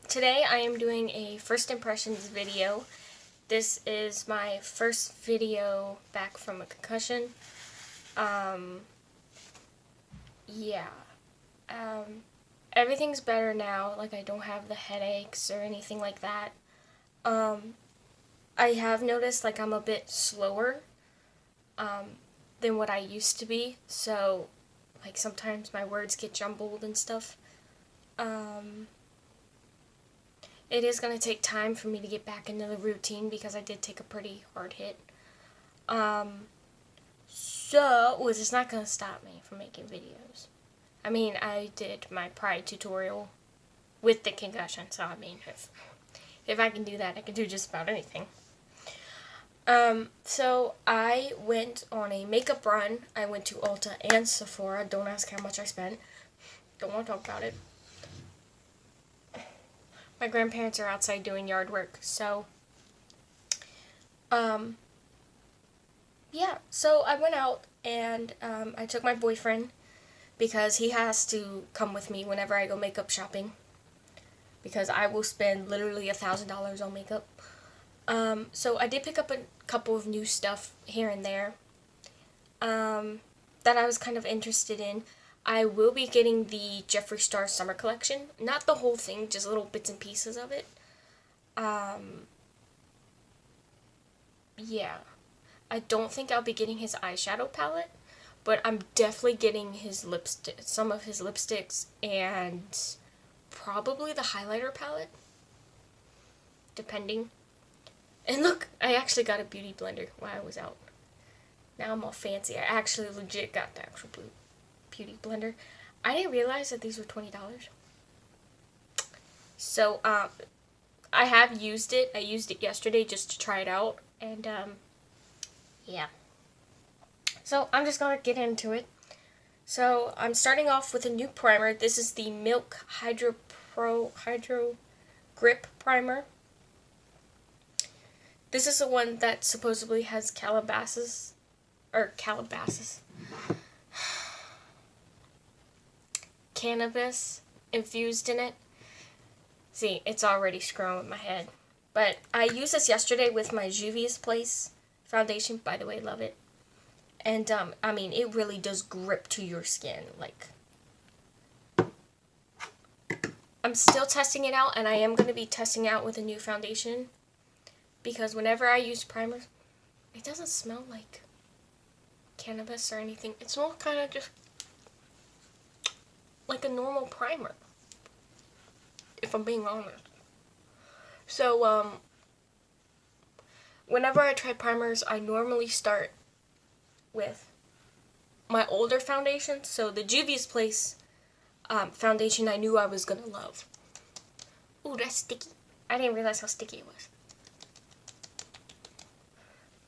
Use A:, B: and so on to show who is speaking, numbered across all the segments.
A: Today I am doing a first impressions video. This is my first video back from a concussion. Yeah. Everything's better now. Like, I don't have the headaches or anything like that. I have noticed, like, I'm a bit slower, than what I used to be. So, like, sometimes my words get jumbled and stuff. It is going to take time for me to get back into the routine because I did take a pretty hard hit. So, it's not going to stop me from making videos. I mean, I did my Pride tutorial with the concussion, so I mean, if I can do that, I can do just about anything. So I went on a makeup run. I went to Ulta and Sephora. Don't ask how much I spent. Don't want to talk about it. My grandparents are outside doing yard work, so, yeah, so I went out and, I took my boyfriend because he has to come with me whenever I go makeup shopping because I will spend literally $1,000 on makeup. So I did pick up a couple of new stuff here and there, that I was kind of interested in. I will be getting the Jeffree Star Summer Collection. Not the whole thing, just little bits and pieces of it. Yeah. I don't think I'll be getting his eyeshadow palette, but I'm definitely getting his some of his lipsticks, and probably the highlighter palette, depending. And look, I actually got a beauty blender while I was out. Now I'm all fancy. I actually legit got the actual beauty blender. I didn't realize that these were $20. So, I have used it. I used it yesterday just to try it out. And, yeah. So, I'm just going to get into it. So, I'm starting off with a new primer. This is the Milk Hydro Grip Primer. This is the one that supposedly has cannabis infused in it. See, it's already screwing with my head. But I used this yesterday with my Juvia's Place foundation. By the way, love it. And, I mean, it really does grip to your skin. Like, I'm still testing it out, and I am going to be testing out with a new foundation. Because whenever I use primers, it doesn't smell like cannabis or anything. It smells kind of just like a normal primer, if I'm being honest. So, whenever I try primers, I normally start with my older foundation. So the Juvia's Place foundation I knew I was going to love. Ooh, that's sticky. I didn't realize how sticky it was.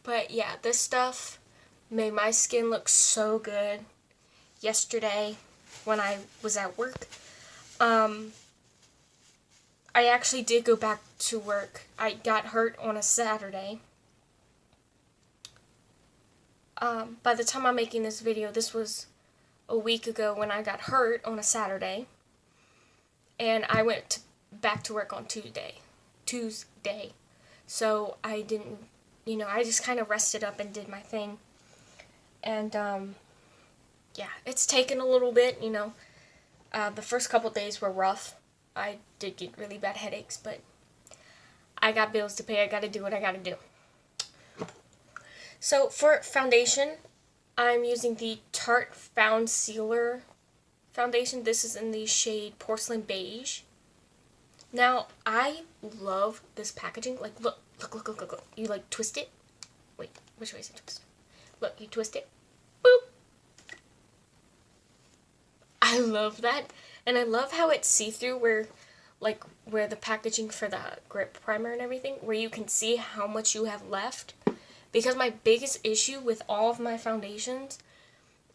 A: But yeah, this stuff made my skin look so good yesterday when I was at work. I actually did go back to work. I got hurt on a Saturday. By the time I'm making this video, this was a week ago when I got hurt on a Saturday. And I went back to work on Tuesday. So I didn't, I just kind of rested up and did my thing. And, yeah, it's taken a little bit, the first couple days were rough. I did get really bad headaches, but I got bills to pay. I gotta do what I gotta do. So, for foundation, I'm using the Tarte Foundcealer foundation. This is in the shade Porcelain Beige. Now, I love this packaging. Like, look. You, like, twist it. Wait, which way is it twisted? Look, you twist it. Boop. I love that. And I love how it's see-through where the packaging for the grip primer and everything, where you can see how much you have left. Because my biggest issue with all of my foundations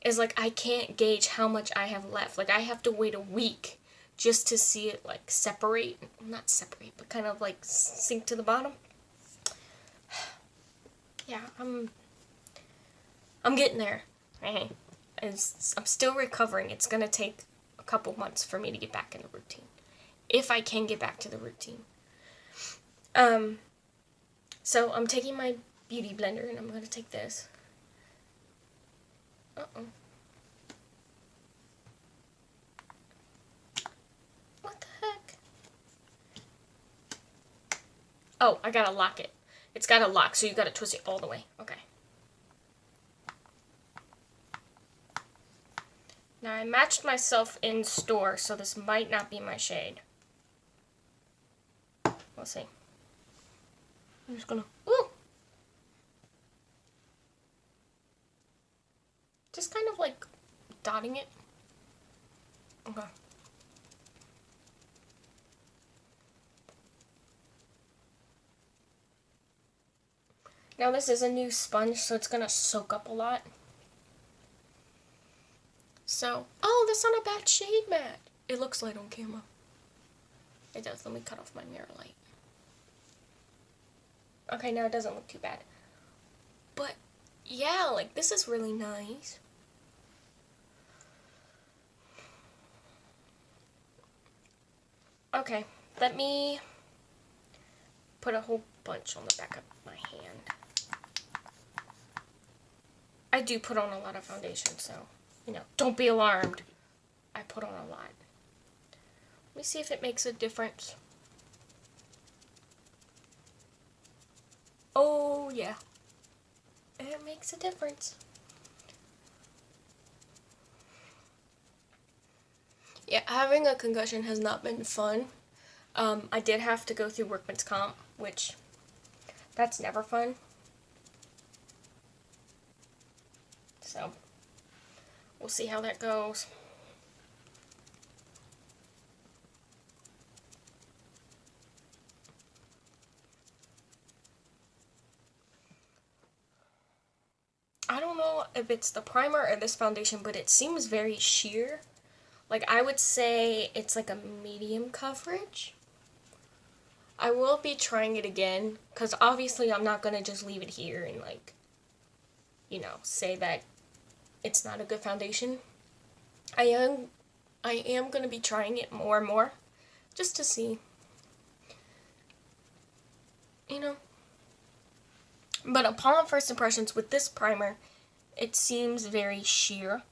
A: is, like, I can't gauge how much I have left. Like, I have to wait a week just to see it, like, separate. Not separate, but kind of, like, sink to the bottom. Yeah, I'm getting there. Hey, I'm still recovering. It's going to take a couple months for me to get back in the routine. if I can get back to the routine. So I'm taking my beauty blender and I'm going to take this. Uh-oh. What the heck? Oh, I gotta lock it. It's got a lock, so you gotta twist it all the way. Okay. Now I matched myself in store, so this might not be my shade. We'll see. I'm just gonna, ooh! Just kind of like dotting it. Okay. Now this is a new sponge, so it's gonna soak up a lot. So, oh, that's not a bad shade matte. It looks light on camera. It does. Let me cut off my mirror light. Okay, now it doesn't look too bad. But, yeah, like, this is really nice. Okay, let me put a whole bunch on the back of my hand. I do put on a lot of foundation, so, you know, don't be alarmed. I put on a lot. Let me see if it makes a difference. Oh, yeah. It makes a difference. Yeah, having a concussion has not been fun. I did have to go through workman's comp, which, that's never fun. So, we'll see how that goes. I don't know if it's the primer or this foundation, but it seems very sheer. Like, I would say it's like a medium coverage. I will be trying it again, because obviously I'm not going to just leave it here and, like, you know, say that it's not a good foundation. I am going to be trying it more and more, just to see, you know. But upon first impressions with this primer, it seems very sheer.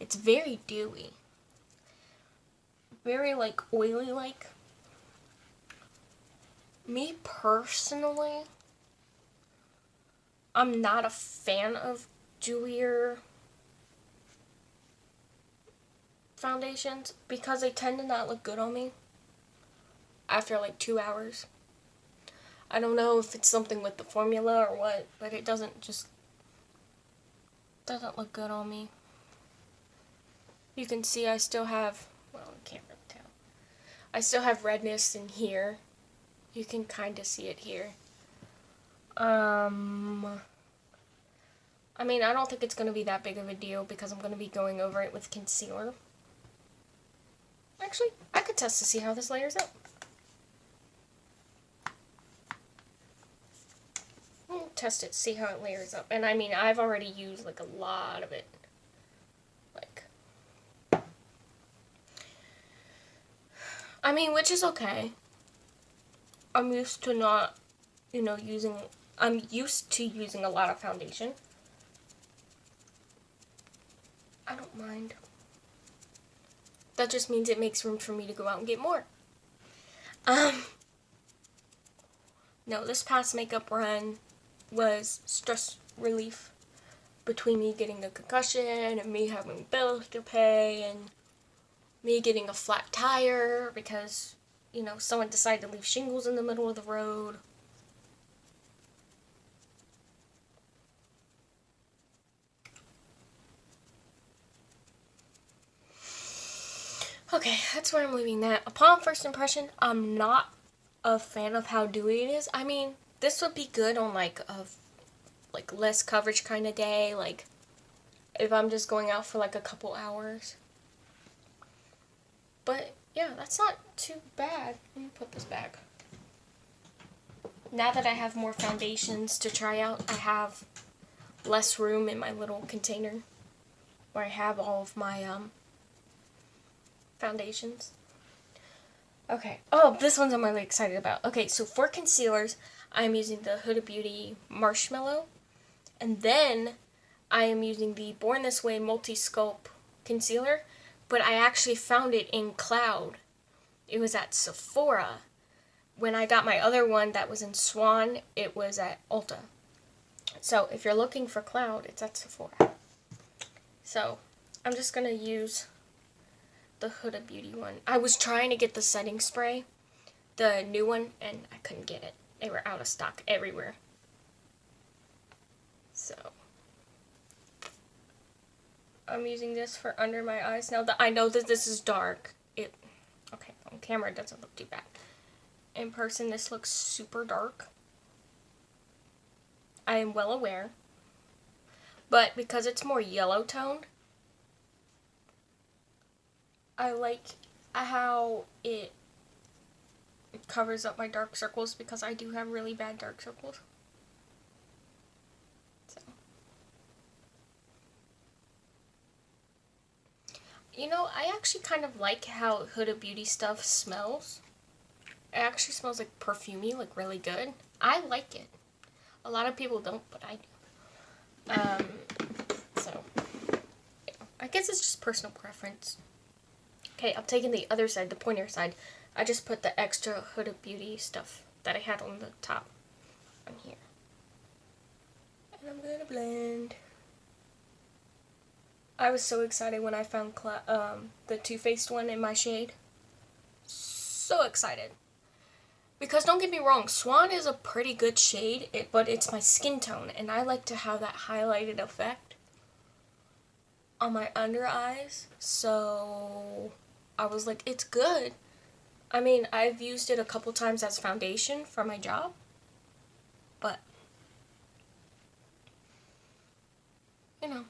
A: It's very dewy. Very, like, oily-like. Me personally, I'm not a fan of dewier foundations because they tend to not look good on me after like 2 hours. I don't know if it's something with the formula or what, but it doesn't look good on me. You can see I still have, well, I can't really tell. I still have redness in here. You can kind of see it here. I mean, I don't think it's going to be that big of a deal because I'm going to be going over it with concealer. Actually, I could test to see how this layers up. We'll test it, see how it layers up. And I mean, I've already used like a lot of it. Like, I mean, which is okay. I'm used to not, you know, I'm used to using a lot of foundation. I don't mind. That just means it makes room for me to go out and get more. No, this past makeup run was stress relief between me getting a concussion and me having bills to pay and me getting a flat tire because, you know, someone decided to leave shingles in the middle of the road. Okay, that's where I'm leaving that. Upon first impression, I'm not a fan of how dewy it is. I mean, this would be good on like a less coverage kind of day, like if I'm just going out for like a couple hours. But yeah, that's not too bad. Let me put this back. Now that I have more foundations to try out, I have less room in my little container where I have all of my foundations. Okay. Oh, this one's I'm really excited about. Okay, so for concealers, I'm using the Huda Beauty Marshmellow. And then I am using the Born This Way Multi-Sculpt Concealer. But I actually found it in Cloud. It was at Sephora. When I got my other one that was in Swan, it was at Ulta. So if you're looking for Cloud, it's at Sephora. So I'm just going to use the Huda Beauty one. I was trying to get the setting spray, the new one, and I couldn't get it. They were out of stock everywhere. So I'm using this for under my eyes. Now that I know that this is dark, okay, on camera it doesn't look too bad. In person this looks super dark. I am well aware. But because it's more yellow toned, I like how it covers up my dark circles because I do have really bad dark circles. So, you know, I actually kind of like how Huda Beauty stuff smells. It actually smells like perfumey, like really good. I like it. A lot of people don't, but I do. So, yeah. I guess it's just personal preference. Okay, I'm taking the other side, the pointer side. I just put the extra Huda Beauty stuff that I had on the top on here. And I'm gonna blend. I was so excited when I found the Too Faced one in my shade. So excited. Because don't get me wrong, Swan is a pretty good shade, but it's my skin tone, and I like to have that highlighted effect on my under eyes. So I was like, it's good. I mean, I've used it a couple times as foundation for my job, but, you know.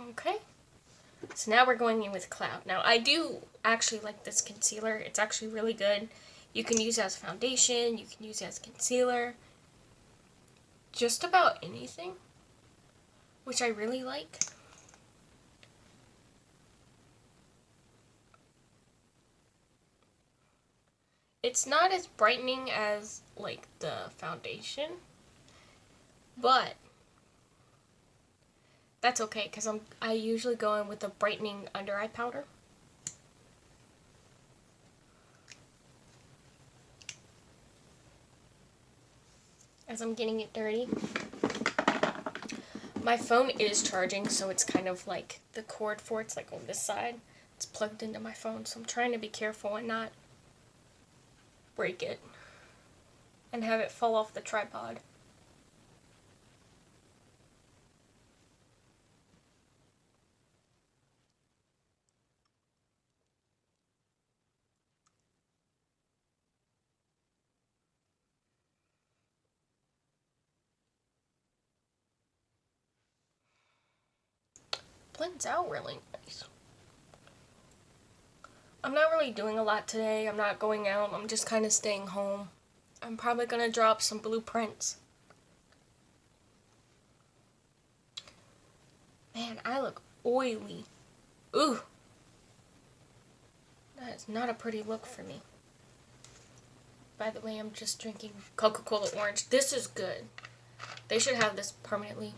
A: Okay. So now we're going in with Cloud. Now, I do actually like this concealer. It's actually really good. You can use it as foundation. You can use it as concealer. Just about anything. Which I really like. It's not as brightening as, like, the foundation. But that's okay, because I usually go in with a brightening under eye powder. As I'm getting it dirty. My phone is charging, so it's kind of like the cord for it's like on this side. It's plugged into my phone, so I'm trying to be careful and not break it and have it fall off the tripod. Blends out really nice. I'm not really doing a lot today. I'm not going out. I'm just kind of staying home. I'm probably going to drop some blueprints. Man, I look oily. Ooh. That is not a pretty look for me. By the way, I'm just drinking Coca-Cola Orange. This is good. They should have this permanently.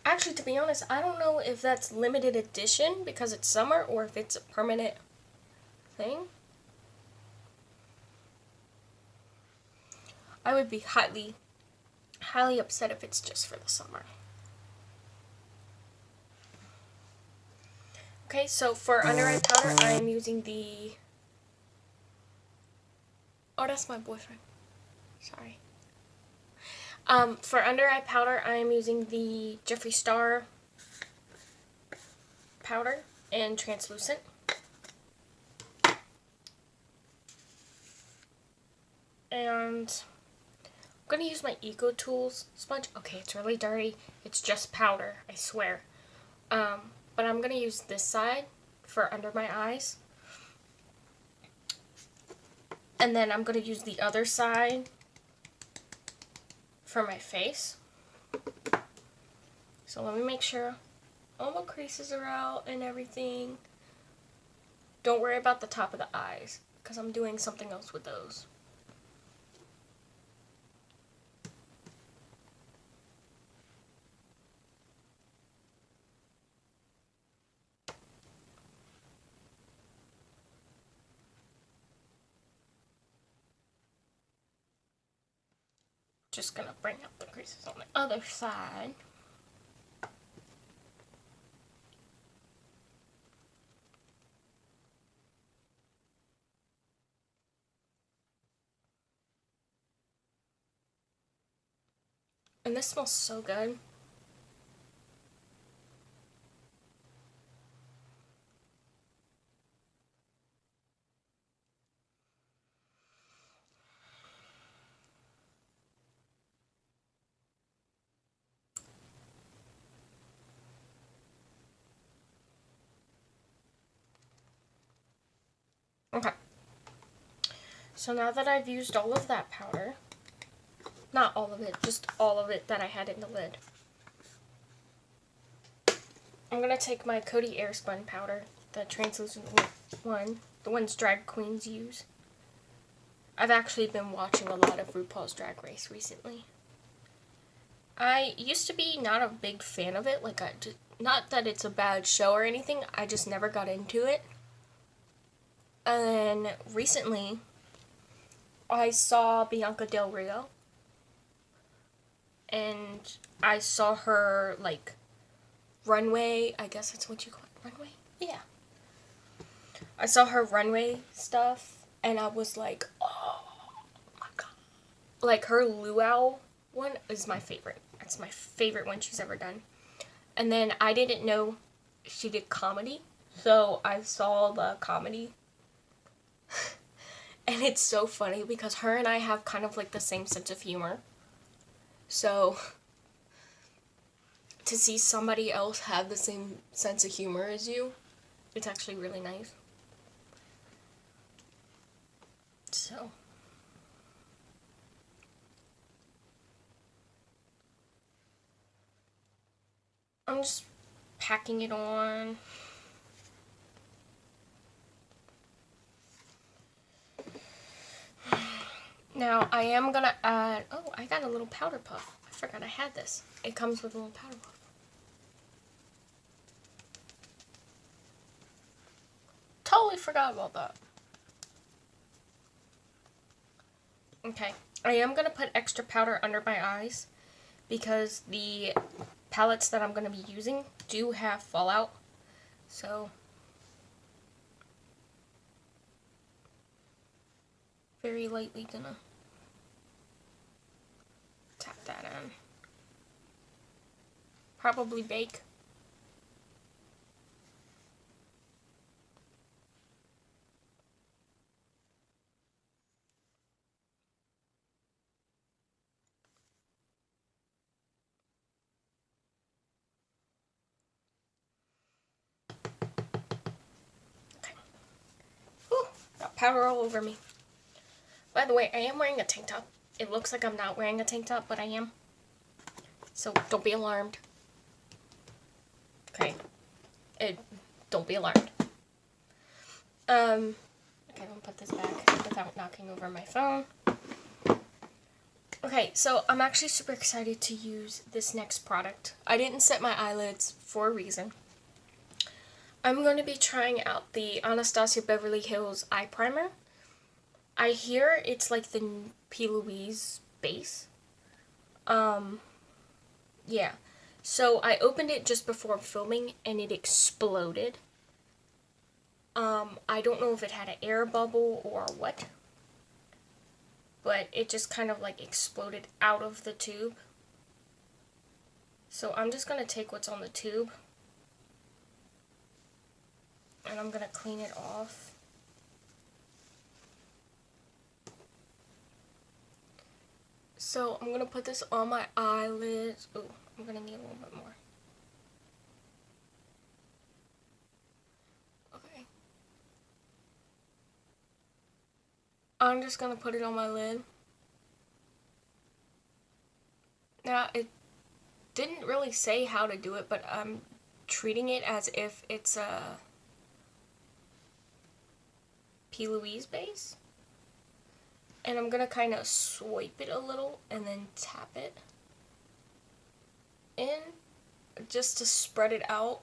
A: Actually, to be honest, I don't know if that's limited edition because it's summer or if it's a permanent thing. I would be highly upset if it's just for the summer. Okay, so for under eye powder, I am using the... Oh, that's my boyfriend. Sorry. For under eye powder, I am using the Jeffree Star powder in translucent. And going to use my Eco Tools sponge. Okay, it's really dirty. It's just powder, I swear. But I'm going to use this side for under my eyes. And then I'm going to use the other side for my face. So let me make sure all my creases are out and everything. Don't worry about the top of the eyes, because I'm doing something else with those. Just gonna bring up the creases on the other side. And this smells so good. Okay. So now that I've used all of that powder, not all of it, just all of it that I had in the lid, I'm going to take my Coty Airspun powder, the translucent one, the ones drag queens use. I've actually been watching a lot of RuPaul's Drag Race recently. I used to be not a big fan of it, like not that it's a bad show or anything, I just never got into it. And recently, I saw Bianca Del Rio, and I saw her, like, runway, I guess that's what you call it, runway? Yeah. I saw her runway stuff, and I was like, oh my god. Like, her luau one is my favorite. That's my favorite one she's ever done. And then I didn't know she did comedy, so I saw the comedy. And it's so funny because her and I have kind of like the same sense of humor. So to see somebody else have the same sense of humor as you, it's actually really nice. So I'm just packing it on. Now I am gonna add, oh, I got a little powder puff. I forgot I had this. It comes with a little powder puff. Totally forgot about that. Okay, I am gonna put extra powder under my eyes because the palettes that I'm gonna be using do have fallout. So very lightly gonna tap that in. Probably bake. Okay. Whew, got powder all over me. By the way, I am wearing a tank top. It looks like I'm not wearing a tank top, but I am. So don't be alarmed. Okay. Don't be alarmed. Okay, I'm gonna put this back without knocking over my phone. Okay, so I'm actually super excited to use this next product. I didn't set my eyelids for a reason. I'm going to be trying out the Anastasia Beverly Hills Eye Primer. I hear it's like the P. Louise base. Yeah. So I opened it just before filming and it exploded. I don't know if it had an air bubble or what, but it just kind of like exploded out of the tube. So I'm just going to take what's on the tube and I'm going to clean it off. So I'm gonna put this on my eyelids. Oh, I'm gonna need a little bit more. Okay. I'm just gonna put it on my lid. Now, it didn't really say how to do it, but I'm treating it as if it's a P. Louise base. And I'm gonna kind of swipe it a little and then tap it in just to spread it out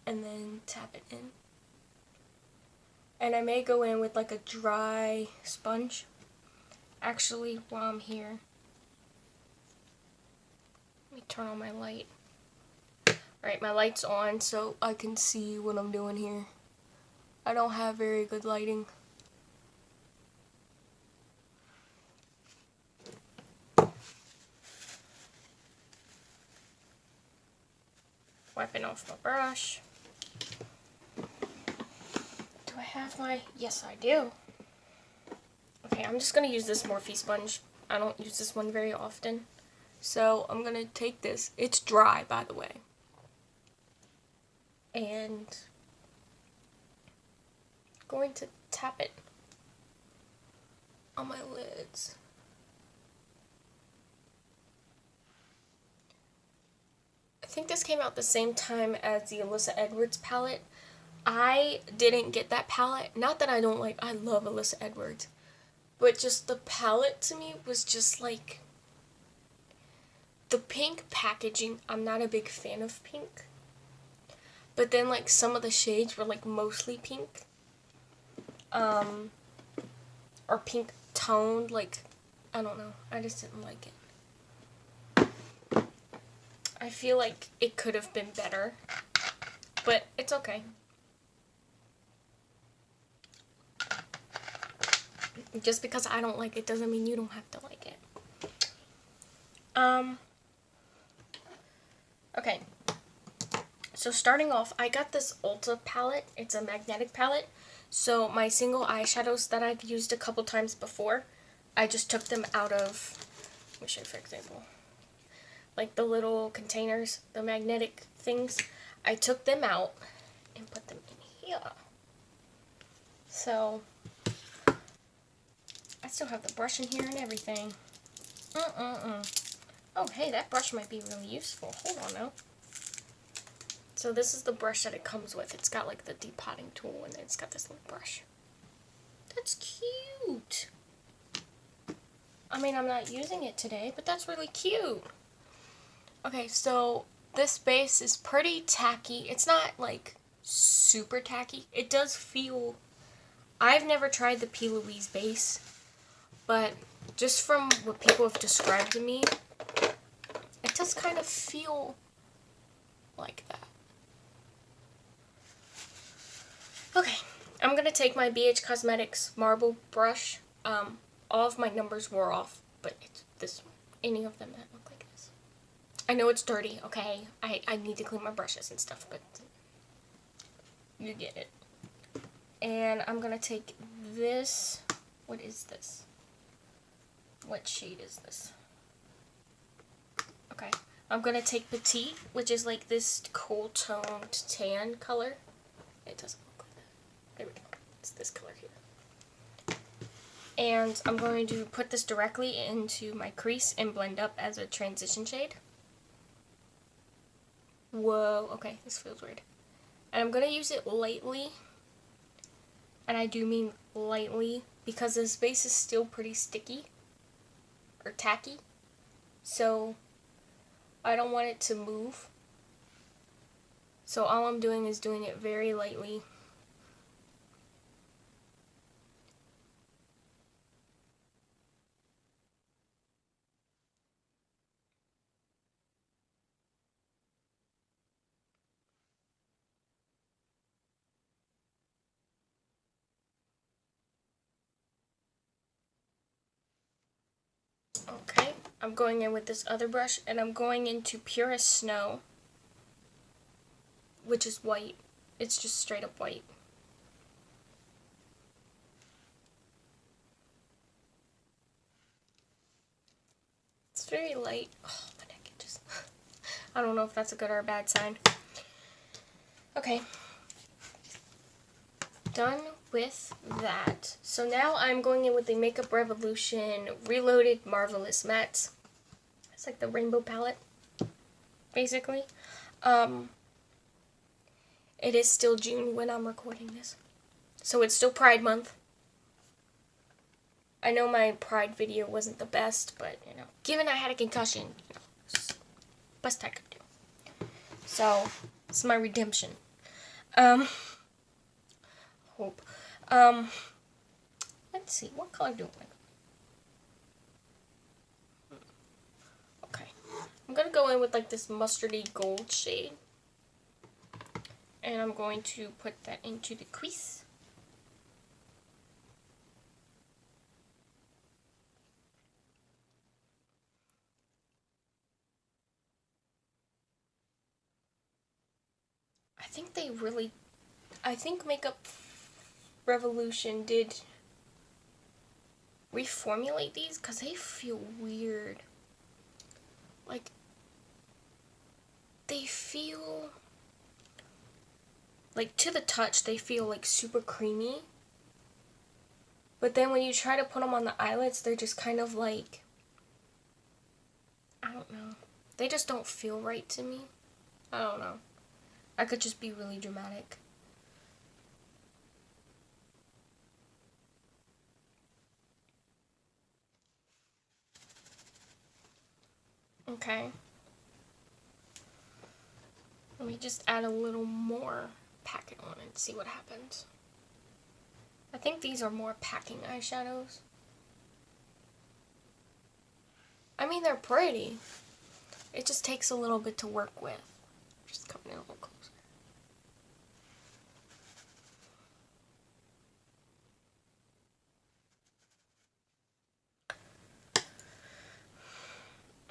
A: and then tap it in. And I may go in with like a dry sponge. Actually, while I'm here, let me turn on my light. Alright, my light's on so I can see what I'm doing here. I don't have very good lighting. Wiping off my brush. Do I have my... Yes, I do. Okay, I'm just going to use this Morphe sponge. I don't use this one very often. So I'm going to take this. It's dry, by the way. And going to tap it on my lids. I think this came out the same time as the Alyssa Edwards palette. I didn't get that palette. Not that I don't like, I love Alyssa Edwards. But just the palette to me was just like, the pink packaging, I'm not a big fan of pink. But then like some of the shades were like mostly pink. Or pink toned, like, I don't know. I just didn't like it. I feel like it could have been better. But it's okay. Just because I don't like it doesn't mean you don't have to like it. Okay. So starting off, I got this Ulta palette. It's a magnetic palette. So my single eyeshadows that I've used a couple times before, I just took them out of, let me show you for example, like the little containers, the magnetic things. I took them out and put them in here. So I still have the brush in here and everything. Oh, hey, that brush might be really useful. Hold on now. So this is the brush that it comes with. It's got like the depotting tool and then it's got this little brush. That's cute. I mean, I'm not using it today, but that's really cute. Okay, so this base is pretty tacky. It's not like super tacky. It does feel... I've never tried the P. Louise base, but just from what people have described to me, it does kind of feel like that. Okay, I'm going to take my BH Cosmetics marble brush. All of my numbers were off, but it's this one. Any of them that look like this. I know it's dirty, okay? I need to clean my brushes and stuff, but you get it. And I'm going to take this. What is this? What shade is this? Okay. I'm going to take Petite, which is like this cool toned tan color. It doesn't look like that. There we go. It's this color here. And I'm going to put this directly into my crease and blend up as a transition shade. Whoa. Okay, this feels weird. And I'm going to use it lightly. And I do mean lightly because this base is still pretty sticky or tacky. So I don't want it to move. So all I'm doing is doing it very lightly. Okay, I'm going in with this other brush and I'm going into Purest Snow, which is white. It's just straight up white. very light. Oh, my neck itches. I don't know if that's a good or a bad sign. Okay. Done with that. So now I'm going in with the Makeup Revolution Reloaded Marvelous Mattes. It's like the rainbow palette, basically. It is still June when I'm recording this. So it's still Pride Month. I know my Pride video wasn't the best, but, you know, given I had a concussion, you know, it's the best I could do. So, it's my redemption. Hope. Let's see, what color do I want? Okay. I'm gonna go in with, like, this mustardy gold shade. And I'm going to put that into the crease. I think Makeup Revolution did reformulate these because they feel weird. Like, they feel, like, to the touch, they feel, like, super creamy. But then when you try to put them on the eyelids, they're just kind of like, I don't know. They just don't feel right to me. I don't know. I could just be really dramatic. Okay. Let me just add a little more packing on and see what happens. I think these are more packing eyeshadows. I mean, they're pretty. It just takes a little bit to work with. Just coming in a little closer.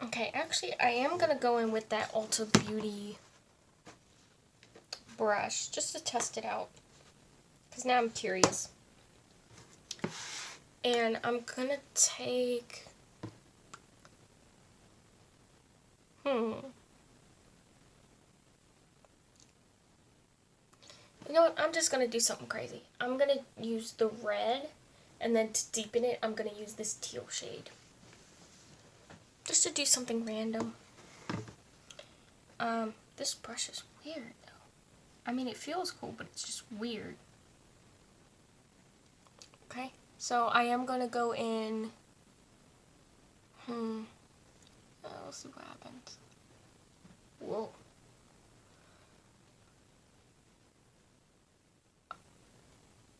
A: Okay, actually, I am going to go in with that Ulta Beauty brush just to test it out. Because now I'm curious. And I'm going to take... You know what? I'm just going to do something crazy. I'm going to use the red, and then to deepen it, I'm going to use this teal shade. Just to do something random. This brush is weird, though. I mean, it feels cool, but it's just weird. Okay, so I am going to go in... We'll see what happens. Whoa.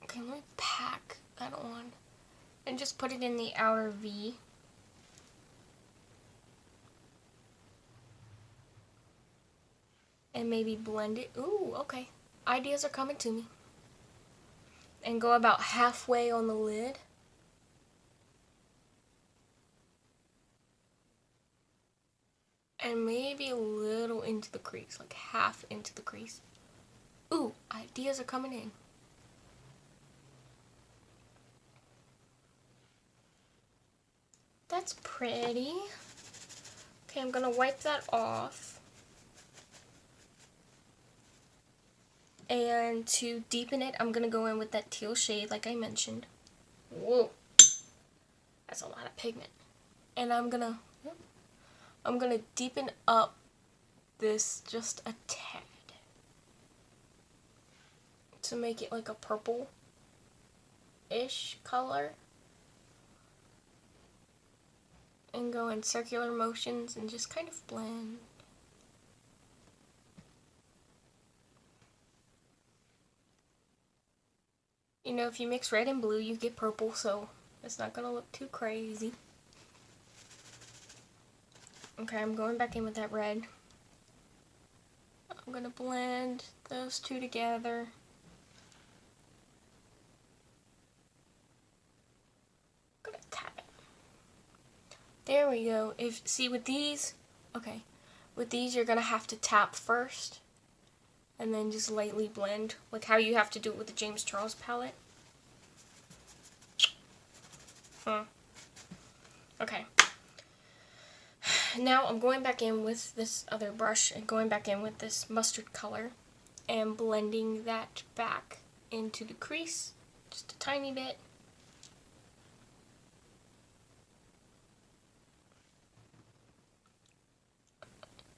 A: Okay, let me pack that on. And just put it in the outer V. And maybe blend it. Ooh, okay. Ideas are coming to me. And go about halfway on the lid. And maybe a little into the crease, like half into the crease. Ooh, ideas are coming in. That's pretty. Okay, I'm gonna wipe that off. And to deepen it, I'm gonna go in with that teal shade like I mentioned. Whoa, that's a lot of pigment. And I'm gonna deepen up this just a tad to make it like a purple-ish color. And go in circular motions and just kind of blend. You know, if you mix red and blue, you get purple, so it's not gonna look too crazy. Okay, I'm going back in with that red. I'm gonna blend those two together. I'm gonna tap it. There we go. See with these, okay, with these you're gonna have to tap first and then just lightly blend, like how you have to do it with the James Charles palette. Okay. now I'm going back in with this other brush and going back in with this mustard color and blending that back into the crease just a tiny bit.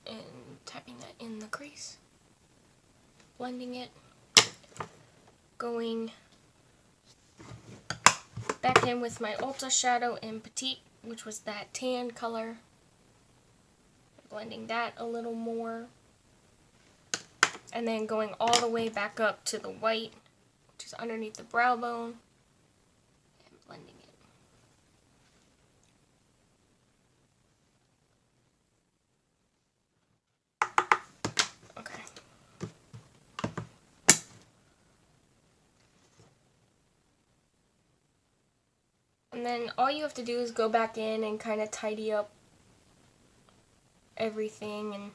A: And tapping that in the crease. Blending it. Going back in with my Ulta shadow in Petite, which was that tan color. Blending that a little more. And then going all the way back up to the white, which is underneath the brow bone. And blending it. Okay. And then all you have to do is go back in and kind of tidy up everything, and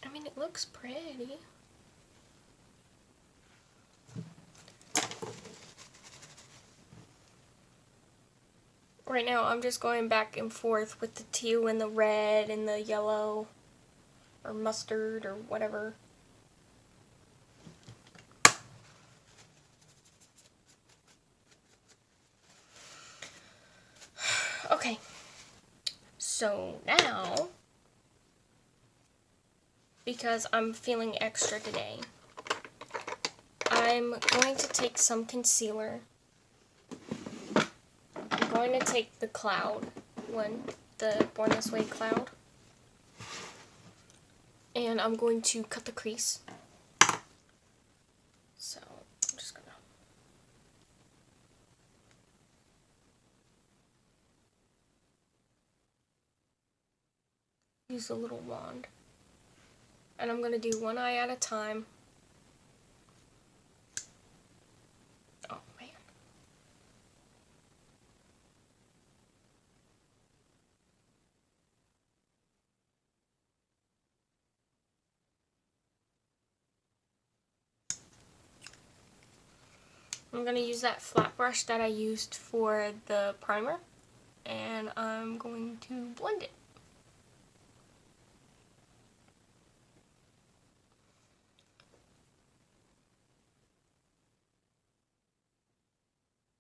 A: I mean, it looks pretty. Right now I'm just going back and forth with the teal and the red and the yellow or mustard or whatever. Okay, so now, because I'm feeling extra today, I'm going to take some concealer. I'm going to take the cloud one, the Born This Way cloud, and I'm going to cut the crease. So, I'm just gonna use a little wand. And I'm going to do one eye at a time. Oh, man. I'm going to use that flat brush that I used for the primer. And I'm going to blend it.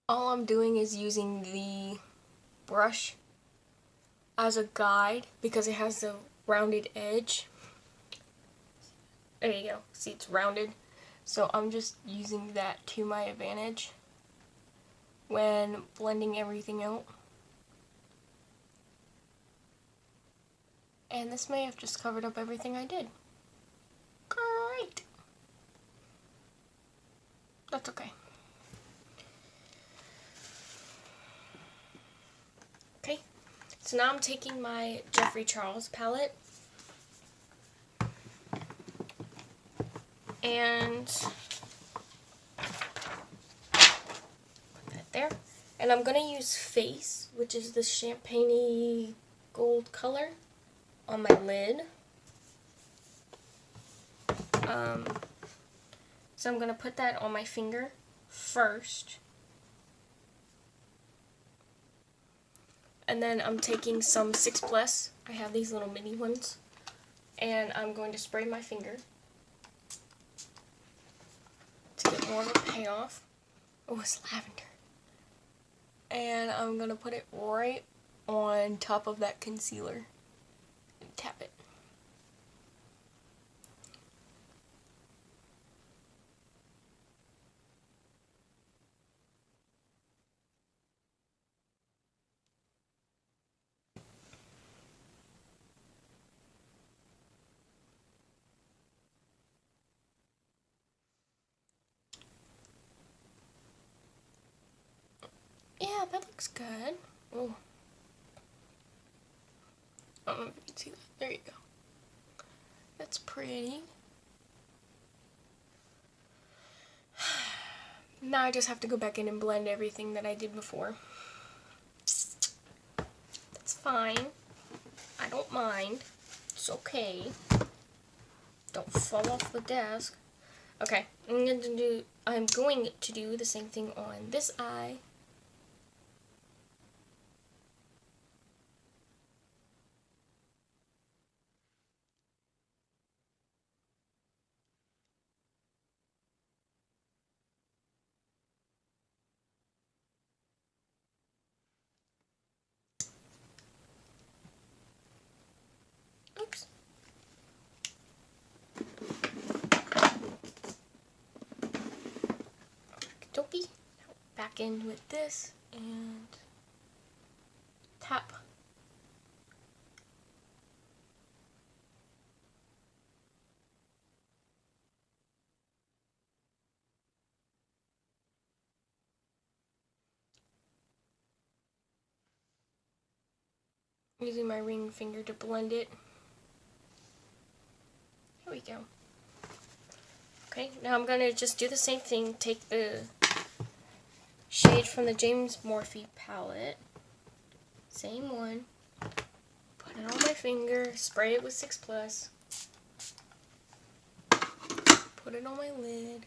A: All I'm doing is using the brush as a guide because it has the rounded edge. There you go. See, it's rounded. So I'm just using that to my advantage when blending everything out. And this may have just covered up everything I did. Great. That's okay. Okay, so now I'm taking my Jeffree Charles palette and put that there. And I'm going to use Face, which is the champagne-y gold color, on my lid. So I'm going to put that on my finger first. And then I'm taking some 6 Plus. I have these little mini ones. And I'm going to spray my finger to get more of a payoff. Oh, it's lavender. And I'm going to put it right on top of that concealer. And tap it. Yeah, that looks good. Oh. I don't know if you can see that. There you go. That's pretty. Now I just have to go back in and blend everything that I did before. That's fine. I don't mind. It's okay. Don't fall off the desk. Okay, I'm going to do the same thing on this eye. Don't be. Back in with this and tap. Using my ring finger to blend it. There we go. Okay, now I'm going to just do the same thing. Take the shade from the James Morphe palette. Same one. Put it on my finger. Spray it with 6+. Put it on my lid.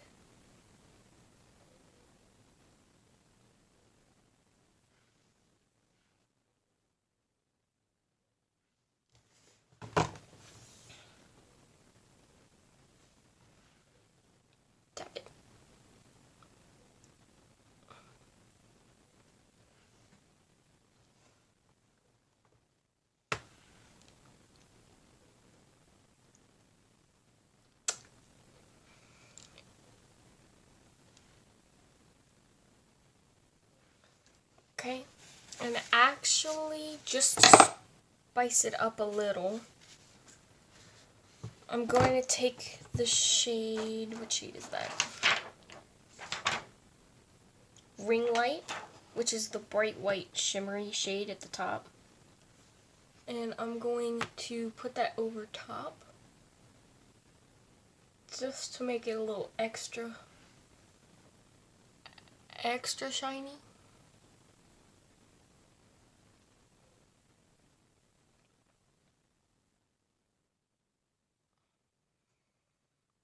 A: Okay, and actually, just to spice it up a little, I'm going to take the shade, what shade is that? Ring Light, which is the bright white shimmery shade at the top. And I'm going to put that over top, just to make it a little extra shiny.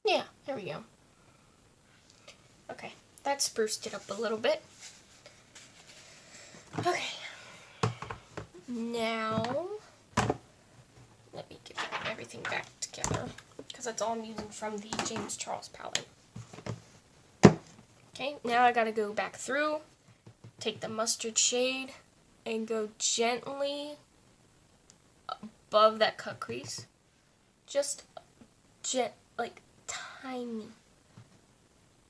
A: Yeah, there we go. Okay, that spruced it up a little bit. Okay, now let me get everything back together because that's all I'm using from the James Charles palette. Okay, now I gotta go back through, take the mustard shade, and go gently above that cut crease. Just like tiny.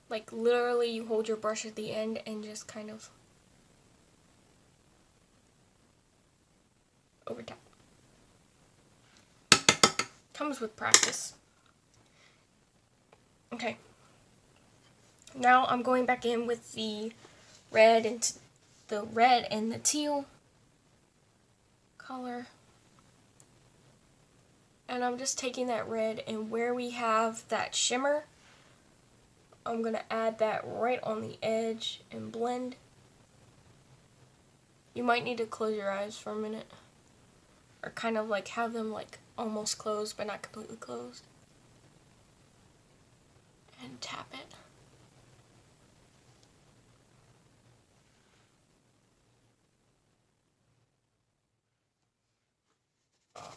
A: Like literally you hold your brush at the end and just kind of over top. Comes with practice. Okay. Now I'm going back in with the red and the teal color. And I'm just taking that red, and where we have that shimmer, I'm going to add that right on the edge and blend. You might need to close your eyes for a minute, or kind of like have them like almost closed but not completely closed. And tap it.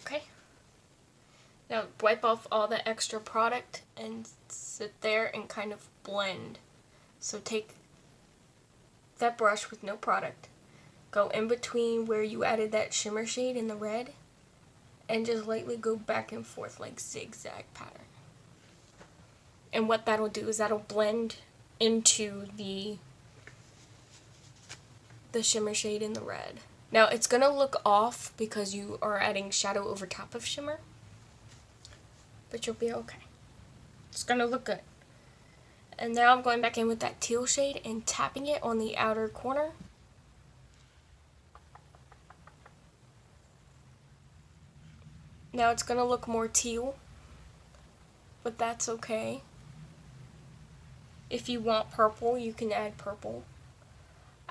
A: Okay. Now wipe off all the extra product and sit there and kind of blend. So take that brush with no product, go in between where you added that shimmer shade in the red, and just lightly go back and forth like zigzag pattern. And what that'll do is that'll blend into the shimmer shade in the red. Now it's gonna look off because you are adding shadow over top of shimmer, but you'll be okay. It's gonna look good. And now I'm going back in with that teal shade and tapping it on the outer corner. Now it's gonna look more teal, but that's okay. If you want purple, you can add purple.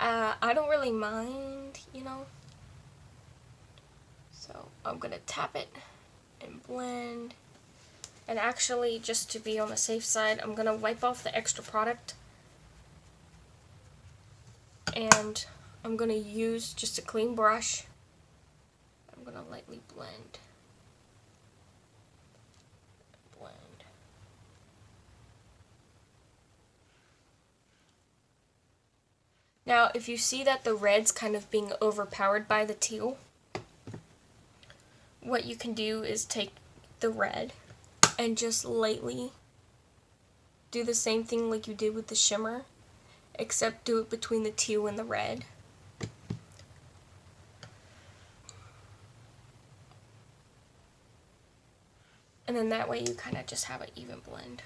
A: I don't really mind, you know. So I'm gonna tap it and blend. And actually, just to be on the safe side, I'm gonna wipe off the extra product. And I'm gonna use just a clean brush. I'm gonna lightly blend. Now, if you see that the red's kind of being overpowered by the teal, what you can do is take the red and just lightly do the same thing like you did with the shimmer, except do it between the teal and the red. And then that way you kind of just have an even blend.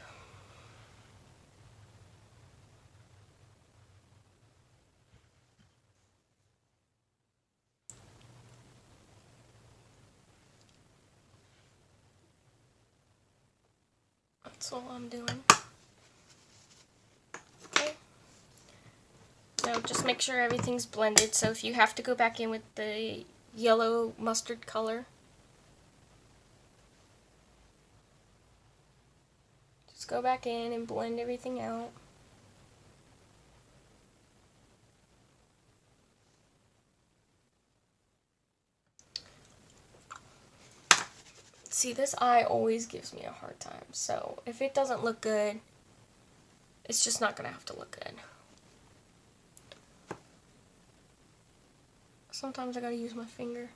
A: That's all I'm doing. Okay. Now just make sure everything's blended. So if you have to go back in with the yellow mustard color, just go back in and blend everything out. See, this eye always gives me a hard time, so if it doesn't look good, it's just not gonna have to look good. Sometimes I gotta use my finger.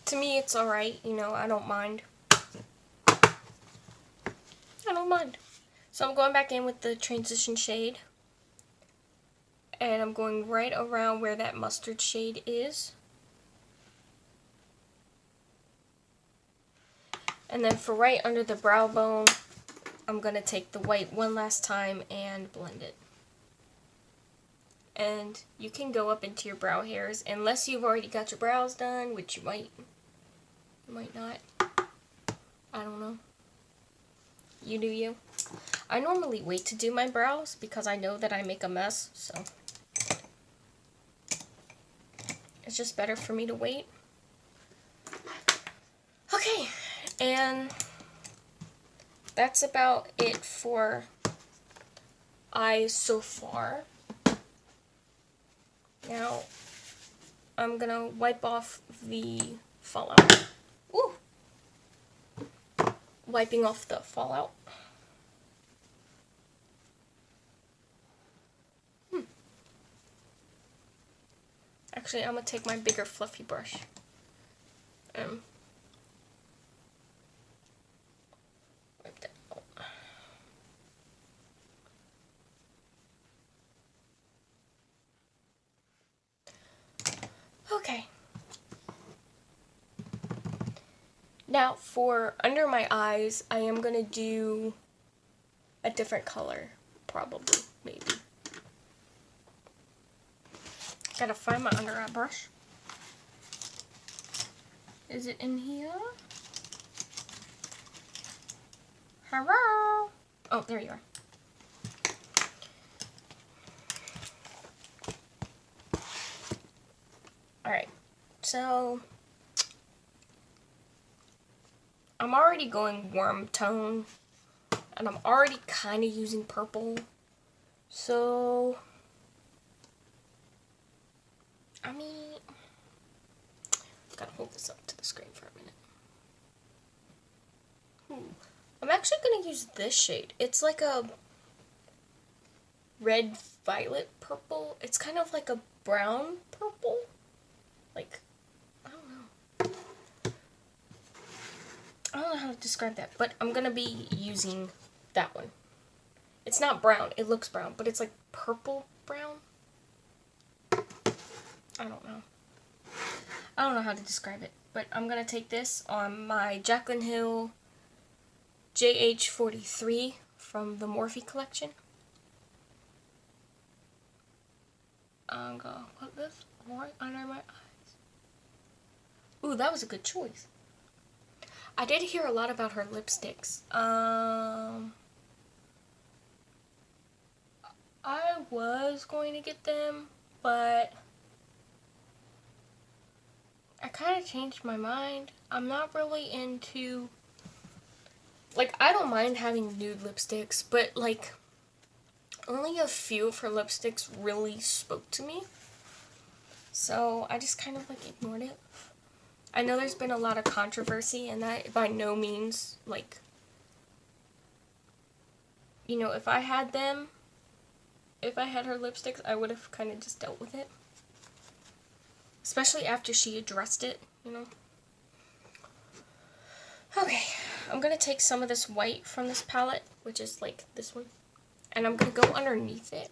A: To me, it's alright, you know, I don't mind. I don't mind. So I'm going back in with the transition shade. And I'm going right around where that mustard shade is. And then for right under the brow bone, I'm going to take the white one last time and blend it. And you can go up into your brow hairs, unless you've already got your brows done, which you might not. I don't know. You do you. I normally wait to do my brows because I know that I make a mess, so it's just better for me to wait. Okay. And that's about it for eyes so far. Now, I'm gonna wipe off the fallout. Ooh! Wiping off the fallout. Actually, I'm gonna take my bigger fluffy brush. Okay. Now for under my eyes, I am going to do a different color, probably, maybe. Gotta find my under eye brush. Is it in here? Hello? Oh, there you are. Alright, so I'm already going warm tone, and I'm already kind of using purple, so I mean, gotta hold this up to the screen for a minute. I'm actually gonna use this shade. It's like a red violet purple. It's kind of like a brown purple. Like, I don't know. I don't know how to describe that, but I'm gonna be using that one. It's not brown. It looks brown, but it's like purple brown. I don't know. I don't know how to describe it, but I'm gonna take this on my Jaclyn Hill JH43 from the Morphe collection. I'm gonna put this right under my eyes. Ooh, that was a good choice. I did hear a lot about her lipsticks. I was going to get them, but I kind of changed my mind. I'm not really into, like, I don't mind having nude lipsticks, but, like, only a few of her lipsticks really spoke to me. So I just kind of, like, ignored it. I know there's been a lot of controversy, and that by no means, like, you know, if I had them, if I had her lipsticks, I would have kind of just dealt with it. Especially after she addressed it, you know. Okay, I'm going to take some of this white from this palette which is like this one. And I'm going to go underneath it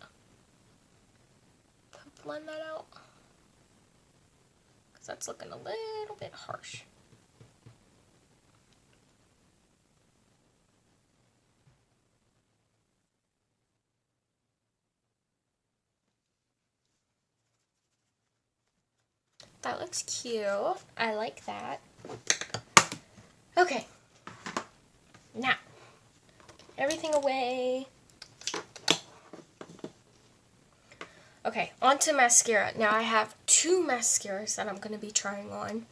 A: to blend that out. Because that's looking a little bit harsh. That looks cute. I like that. Okay. Now, everything away. Okay, onto mascara. Now I have 2 mascaras that I'm going to be trying on.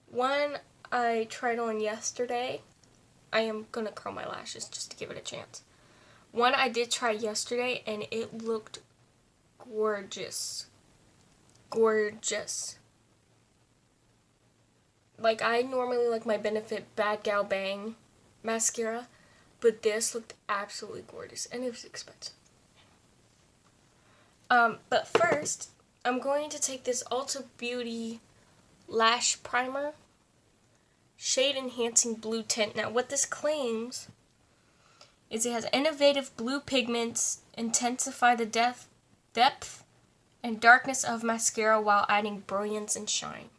A: One I tried on yesterday. I am going to curl my lashes just to give it a chance. One I did try yesterday and it looked gorgeous. Gorgeous. Like, I normally like my Benefit Bad Gal Bang mascara, but this looked absolutely gorgeous, and it was expensive. But first, I'm going to take this Ulta Beauty Lash Primer, Shade Enhancing Blue Tint. Now, what this claims is it has innovative blue pigments, intensify the depth and darkness of mascara while adding brilliance and shine.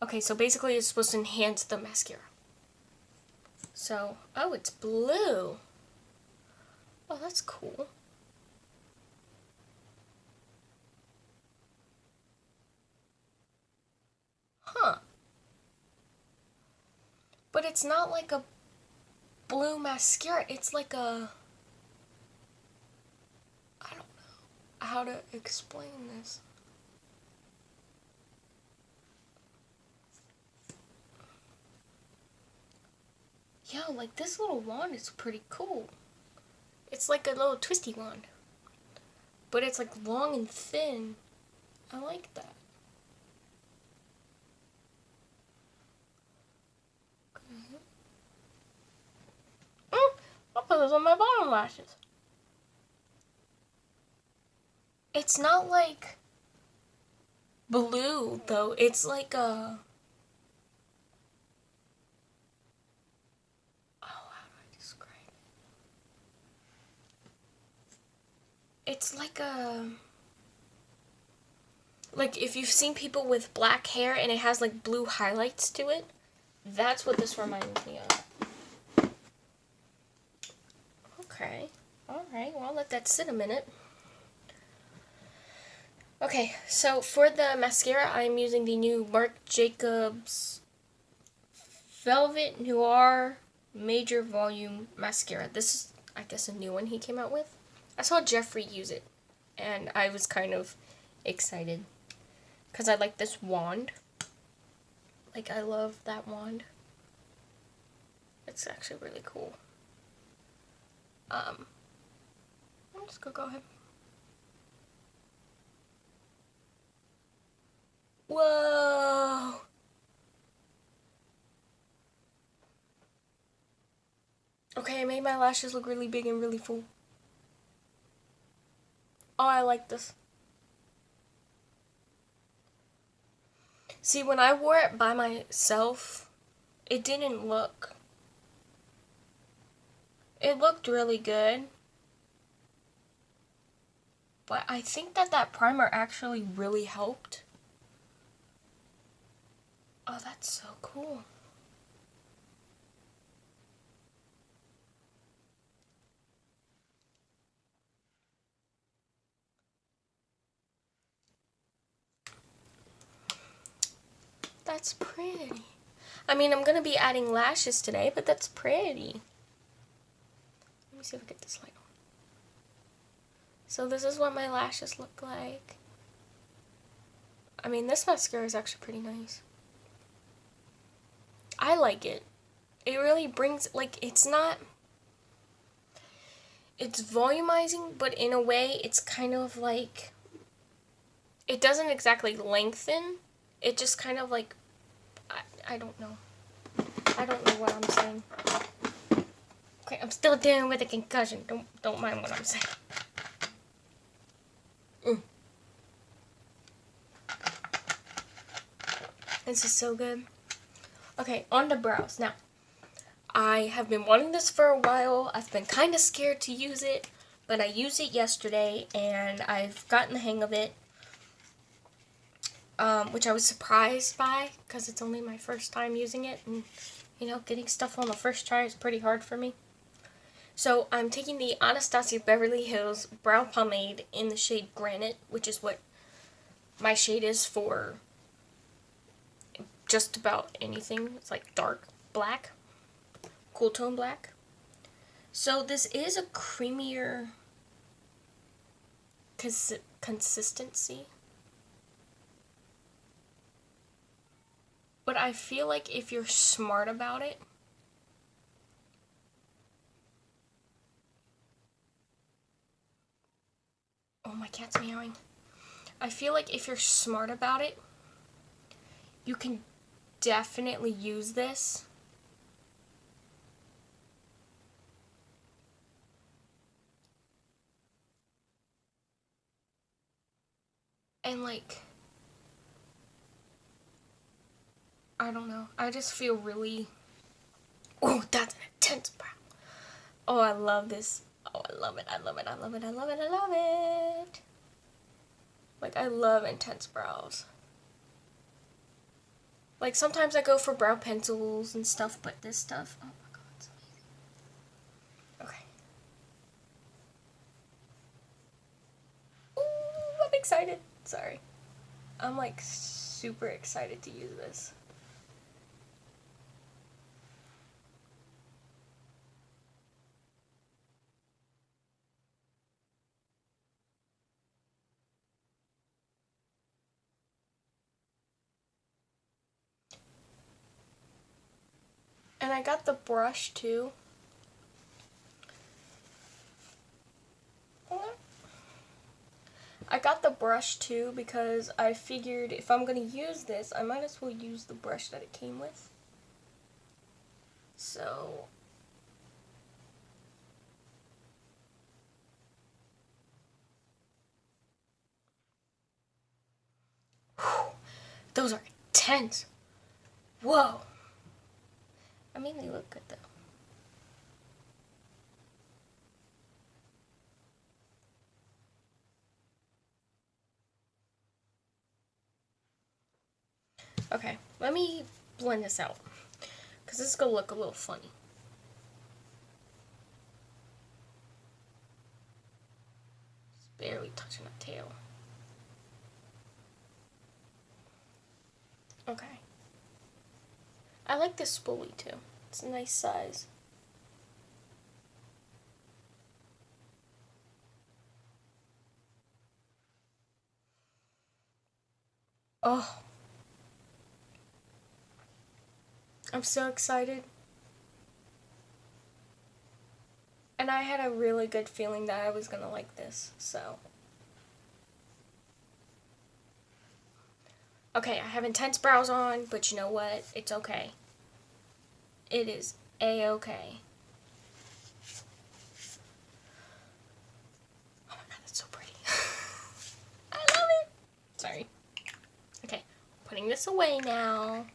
A: Okay, so basically it's supposed to enhance the mascara. So, oh, it's blue. Oh, that's cool. Huh. But it's not like a blue mascara. It's like a... I don't know how to explain this. Yo, like this little wand is pretty cool. It's like a little twisty wand. But it's like long and thin. I like that. Okay. I'll put this on my bottom lashes. It's not like blue though. It's like a... It's like a... Like if you've seen people with black hair and it has like blue highlights to it, that's what this reminds me of. Okay. Alright, well, I'll let that sit a minute. Okay, so for the mascara, I'm using the new Marc Jacobs Velvet Noir Major Volume Mascara. This is, I guess, a new one he came out with. I saw Jeffree use it, and I was kind of excited, because I like this wand. Like, I love that wand. It's actually really cool. I'm just gonna go ahead. Whoa! Okay, I made my lashes look really big and really full. Oh, I like this. See, when I wore it by myself, it didn't look... It looked really good. But I think that primer actually really helped. Oh, that's so cool. That's pretty. I mean, I'm going to be adding lashes today, but that's pretty. Let me see if I get this light on. So this is what my lashes look like. I mean, this mascara is actually pretty nice. I like it. It really brings, like, it's not... It's volumizing, but in a way, it's kind of like... It doesn't exactly lengthen. It just kind of like, I don't know. I don't know what I'm saying. Okay, I'm still dealing with a concussion. Don't mind what I'm saying. This is so good. Okay, on the brows. Now, I have been wanting this for a while. I've been kind of scared to use it, but I used it yesterday and I've gotten the hang of it, which I was surprised by because it's only my first time using it, and you know, getting stuff on the first try is pretty hard for me. So I'm taking the Anastasia Beverly Hills Brow Pomade in the shade Granite, which is what my shade is for just about anything. It's like dark black, cool tone black. So this is a creamier consistency. But I feel like if you're smart about it, oh, my cat's meowing. I feel like if you're smart about it, you can definitely use this and like, I don't know, I just feel really, oh, that's an intense brow. Oh, I love this. Oh, I love it, I love it, I love it, I love it, I love it. Like, I love intense brows. Like, sometimes I go for brow pencils and stuff, but this stuff, oh my god, it's amazing. Okay. Ooh, I'm excited. Sorry. I'm like super excited to use this. And I got the brush too. I got the brush too because I figured if I'm going to use this, I might as well use the brush that it came with. So, whew, those are intense. Whoa. I mean, they look good though. Okay, let me blend this out because this is going to look a little funny. Just barely touching the tail. Okay. I like this spoolie too. It's a nice size. Oh. I'm so excited. And I had a really good feeling that I was gonna like this, so. Okay, I have intense brows on, but you know what? It's okay. It is A-okay. Oh my god, that's so pretty. I love it. Sorry. Okay, putting this away now.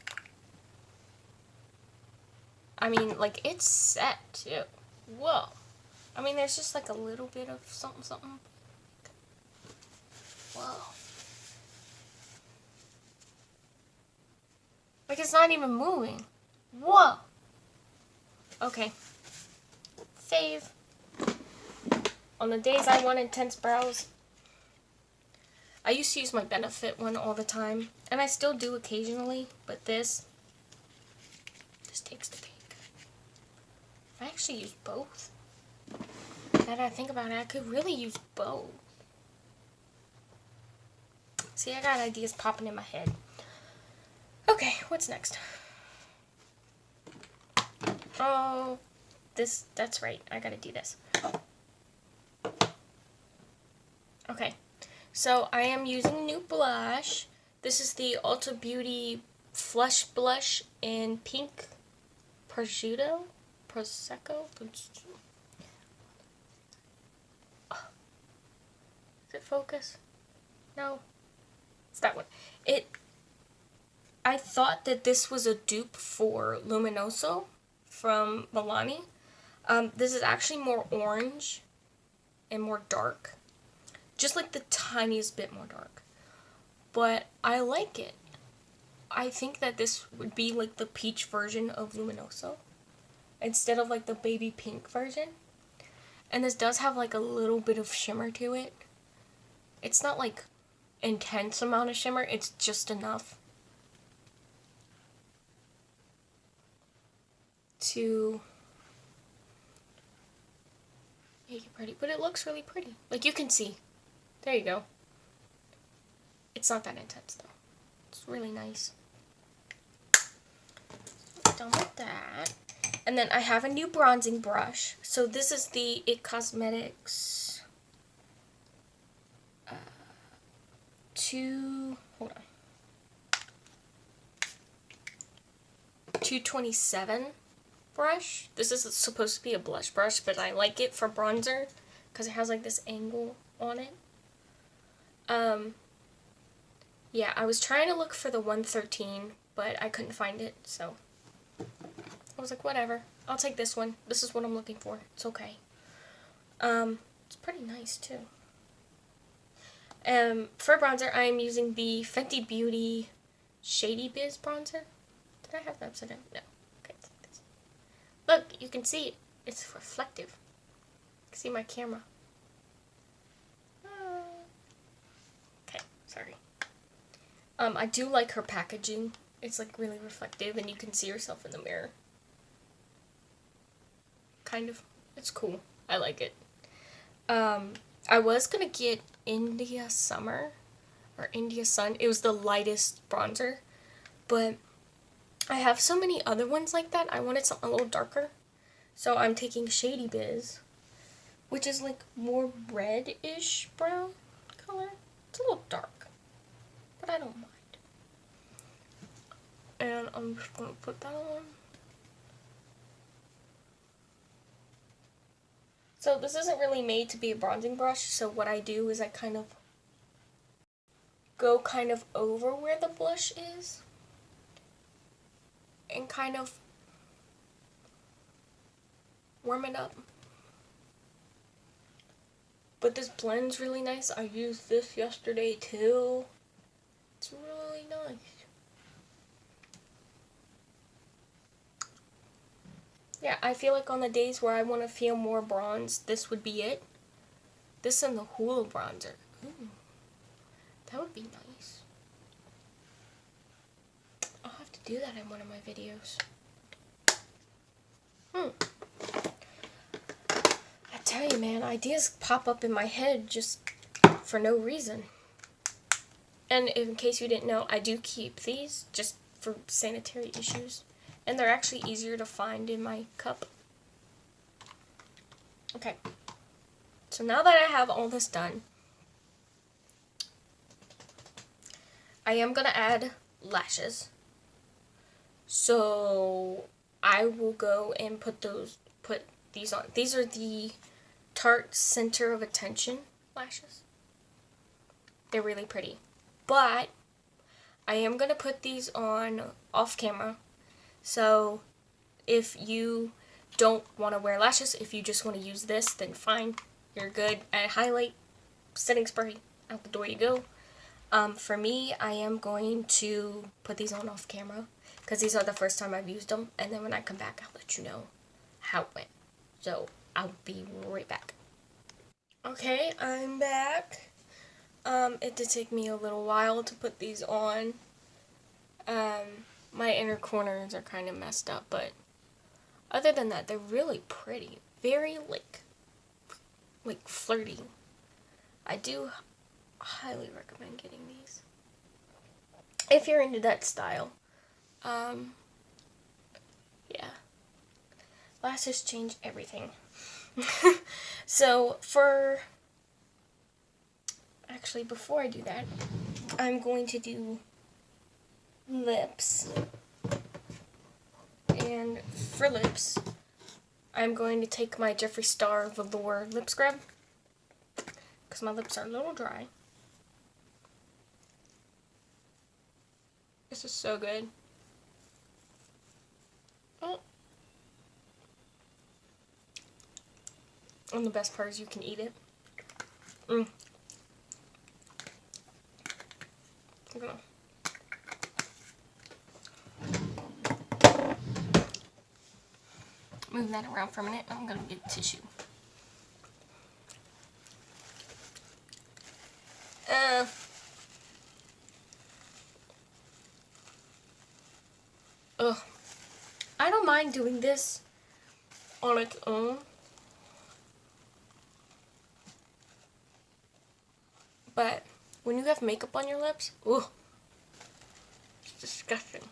A: I mean, like, it's set, too. Whoa. I mean, there's just, like, a little bit of something, something. Whoa. Like, it's not even moving. Whoa. Okay. Fave. On the days I want intense brows, I used to use my Benefit one all the time. And I still do occasionally, but this takes the cake. I actually use both. Now that I think about it, I could really use both. See, I got ideas popping in my head. Okay, what's next? Oh, that's right. I gotta do this. Okay, so I am using a new blush. This is the Ulta Beauty Flush Blush in Pink Prosciutto? Prosecco? Oh. Does it focus? No. It's that one. I thought that this was a dupe for Luminoso from Milani. This is actually more orange and more dark. Just like the tiniest bit more dark. But I like it. I think that this would be like the peach version of Luminoso instead of like the baby pink version. And this does have like a little bit of shimmer to it. It's not like intense amount of shimmer, it's just enough to make it pretty. But it looks really pretty. Like you can see. There you go. It's not that intense though. It's really nice. Done with that. And then I have a new bronzing brush. So this is the It Cosmetics hold on. 227 brush. This is supposed to be a blush brush, but I like it for bronzer because it has like this angle on it. Yeah, I was trying to look for the 113, but I couldn't find it, so I was like, whatever. I'll take this one. This is what I'm looking for. It's okay. It's pretty nice, too. For bronzer, I am using the Fenty Beauty Shady Biz bronzer. Did I have that upside down? No. Okay, it's like this. Look, you can see it. It's reflective. You can see my camera. Okay, sorry. I do like her packaging. It's like really reflective and you can see yourself in the mirror. Kind of. It's cool. I like it. I was gonna get India Summer or India Sun. It was the lightest bronzer, but I have so many other ones like that. I wanted something a little darker. So I'm taking Shady Biz, which is like more red-ish brown color. It's a little dark, but I don't mind. And I'm just going to put that on. So this isn't really made to be a bronzing brush, so what I do is I kind of go kind of over where the blush is and kind of warm it up. But this blends really nice. I used this yesterday too. It's really nice. Yeah, I feel like on the days where I want to feel more bronze, this would be it. This and the Huda bronzer. Ooh, that would be nice. I'll have to do that in one of my videos. I tell you, man, ideas pop up in my head just for no reason. And in case you didn't know, I do keep these just for sanitary issues. And they're actually easier to find in my cup. Okay. So now that I have all this done, I am going to add lashes. So I will go and put these on. These are the Tarte Center of Attention lashes. They're really pretty. But I am going to put these on off camera. So if you don't want to wear lashes, if you just want to use this, then fine, you're good. And highlight, setting spray, out the door you go. For me, I am going to put these on off camera because these are the first time I've used them. And then when I come back, I'll let you know how it went. So I'll be right back. Okay, I'm back. It did take me a little while to put these on. My inner corners are kind of messed up, but other than that, they're really pretty. Very, like flirty. I do highly recommend getting these. If you're into that style. Yeah. Lashes change everything. So, actually, before I do that, I'm going to do lips. And for lips, I'm going to take my Jeffree Star Velour lip scrub because my lips are a little dry. This is so good. Oh, And the best part is you can eat it. I'm gonna move that around for a minute. I'm gonna get tissue. I don't mind doing this on its own, but when you have makeup on your lips, ooh, it's disgusting.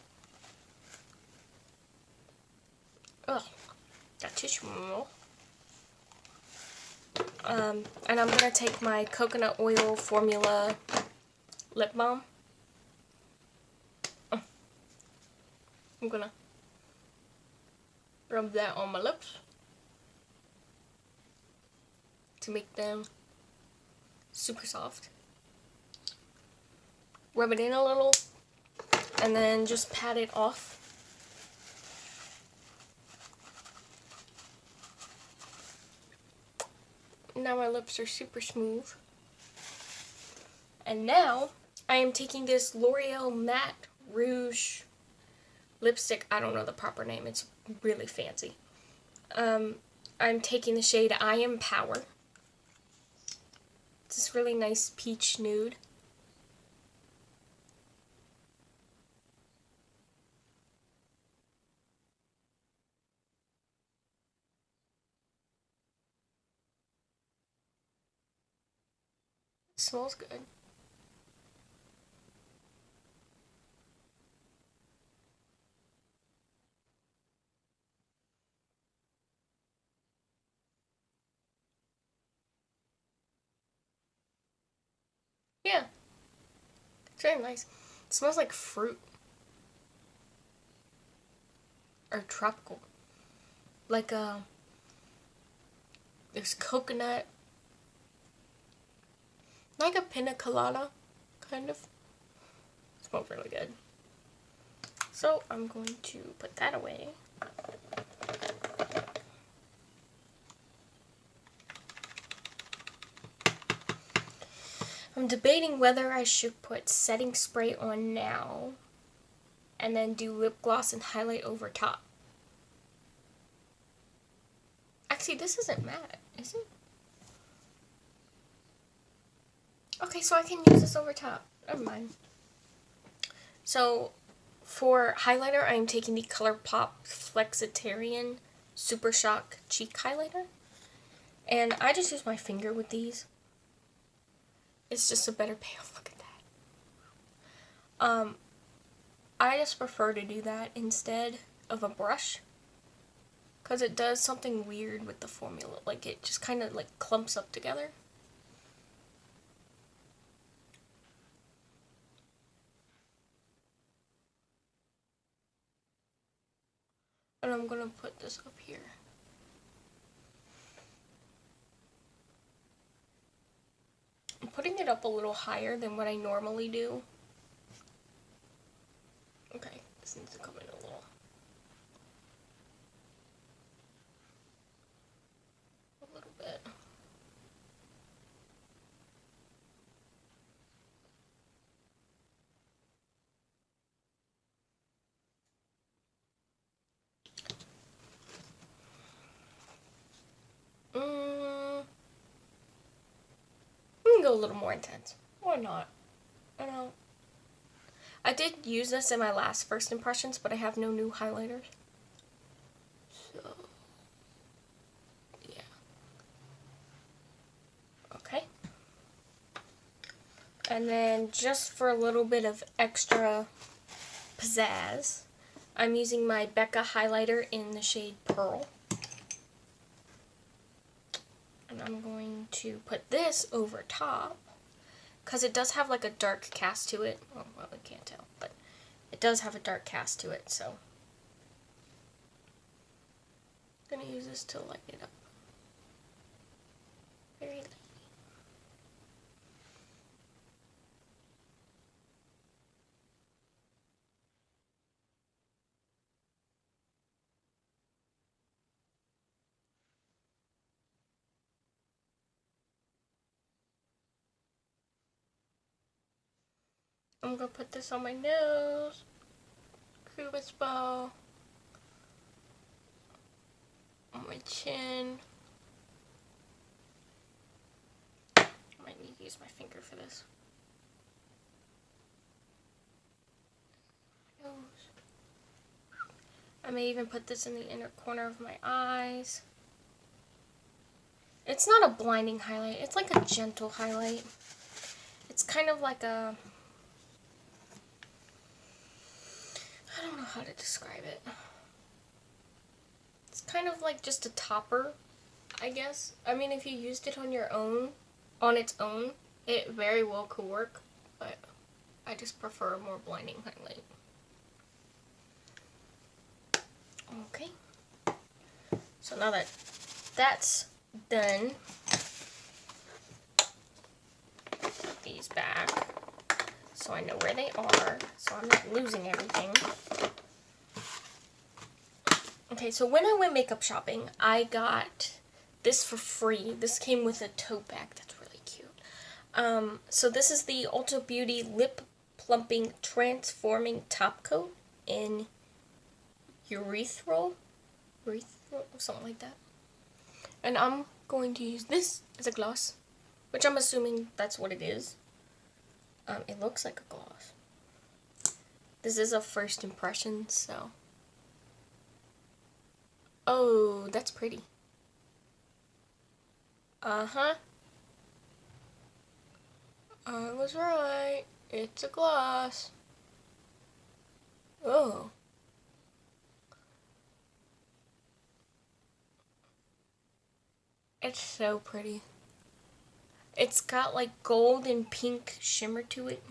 A: Ugh, got tissue roll. And I'm gonna take my coconut oil formula lip balm. I'm gonna rub that on my lips to make them super soft. Rub it in a little and then just pat it off. Now my lips are super smooth. And now I am taking this L'Oreal Matte Rouge lipstick. I don't know the proper name. It's really fancy. I'm taking the shade I Am Power. It's this really nice peach nude. It smells good. Yeah, it's very nice. It smells like fruit. Or tropical. Like, there's coconut. Like a pina colada, kind of. It smells really good. So, I'm going to put that away. I'm debating whether I should put setting spray on now and then do lip gloss and highlight over top. Actually, this isn't matte, is it? Okay, so I can use this over top. Never mind. So, for highlighter, I'm taking the Colourpop Flexitarian Super Shock Cheek Highlighter. And I just use my finger with these. It's just a better payoff. Look at that. I just prefer to do that instead of a brush. Because it does something weird with the formula. Like, it just kind of, like, clumps up together. And I'm going to put this up here. I'm putting it up a little higher than what I normally do. Okay, this needs to come in a little. A little bit. I'm gonna go a little more intense. Or not. I don't know. I did use this in my last first impressions, but I have no new highlighters. So, yeah. Okay. And then just for a little bit of extra pizzazz, I'm using my Becca highlighter in the shade Pearl. And I'm going to put this over top, because it does have like a dark cast to it. Oh, well, I can't tell, but it does have a dark cast to it, so I'm going to use this to lighten it up. Very lightly. I'm gonna put this on my nose, cupid's bow, on my chin. I might need to use my finger for this. Nose. I may even put this in the inner corner of my eyes. It's not a blinding highlight, it's like a gentle highlight. It's kind of like a, I don't know how to describe it. It's kind of like just a topper, I guess. I mean, if you used it on your own, on its own, it very well could work, but I just prefer a more blinding highlight. Okay. So now that that's done, put these back so I know where they are, so I'm not losing everything. Okay, so when I went makeup shopping, I got this for free. This came with a tote bag. That's really cute. So this is the Ulta Beauty Lip Plumping Transforming Top Coat in Ethereal, something like that. And I'm going to use this as a gloss, which I'm assuming that's what it is. It looks like a gloss. This is a first impression, so. Oh, that's pretty. Uh-huh. I was right. It's a gloss. Oh. It's so pretty. It's got like gold and pink shimmer to it.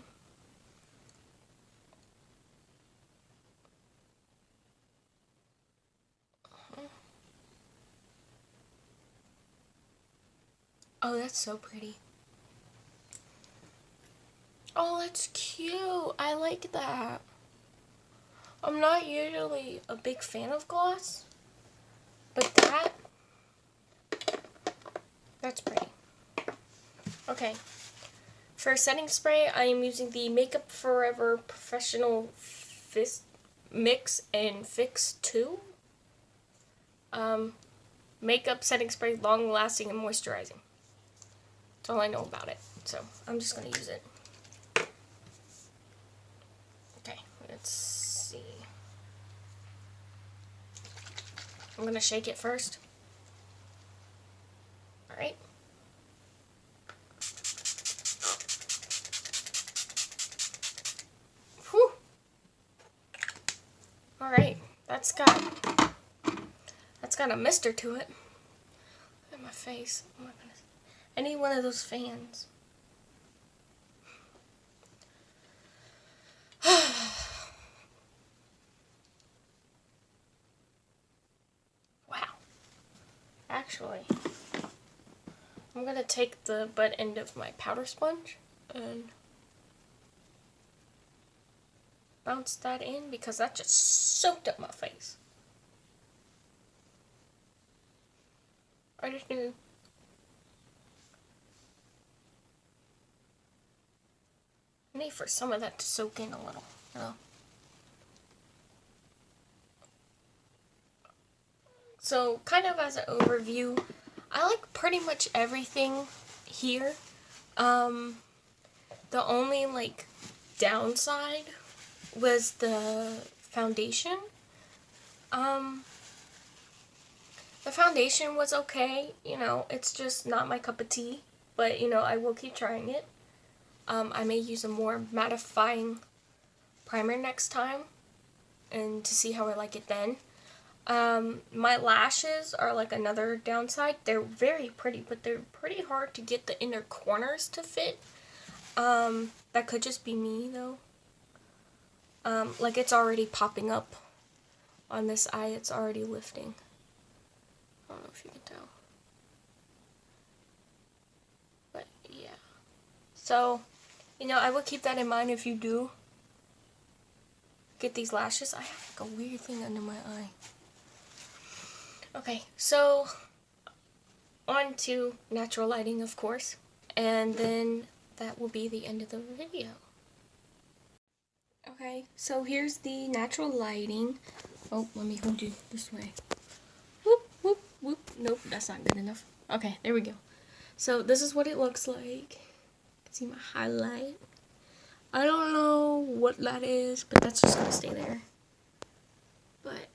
A: Oh, that's so pretty. Oh, that's cute. I like that. I'm not usually a big fan of gloss, but that's pretty. Okay. For setting spray, I am using the Makeup Forever Professional Mix and Fix 2. Makeup setting spray, long lasting and moisturizing. That's all I know about it. So I'm just going to use it. Okay, let's see. I'm going to shake it first. Alright. Whew. Alright, that's got a mister to it. Look at my face. Oh my goodness. I need one of those fans. Wow. Actually, I'm going to take the butt end of my powder sponge and bounce that in because that just soaked up my face. I just knew. I need for some of that to soak in a little, you know. So, kind of as an overview, I like pretty much everything here. The only, like, downside was the foundation. The foundation was okay, you know, it's just not my cup of tea, but, you know, I will keep trying it. I may use a more mattifying primer next time, and to see how I like it then. My lashes are like another downside. They're very pretty, but they're pretty hard to get the inner corners to fit. That could just be me, though. Like, it's already popping up on this eye. It's already lifting. I don't know if you can tell. But, yeah. So, you know, I will keep that in mind if you do get these lashes. I have like a weird thing under my eye. Okay, so on to natural lighting, of course. And then that will be the end of the video. Okay, so here's the natural lighting. Oh, let me hold you this way. Whoop, whoop, whoop. Nope, that's not good enough. Okay, there we go. So this is what it looks like. You can see my highlight. I don't know what that is, but that's just gonna stay there. But,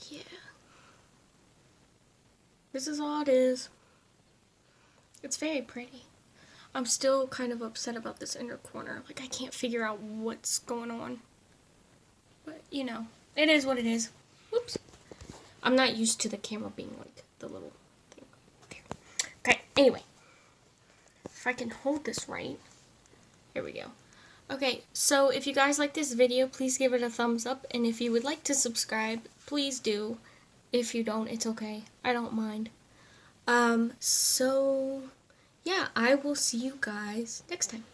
A: yeah. This is all it is. It's very pretty. I'm still kind of upset about this inner corner. Like, I can't figure out what's going on. But, you know, it is what it is. Whoops. I'm not used to the camera being like the little thing. Okay, anyway. If I can hold this right. Here we go. Okay, so if you guys like this video, please give it a thumbs up. And if you would like to subscribe, please do. If you don't, it's okay. I don't mind. So, yeah, I will see you guys next time.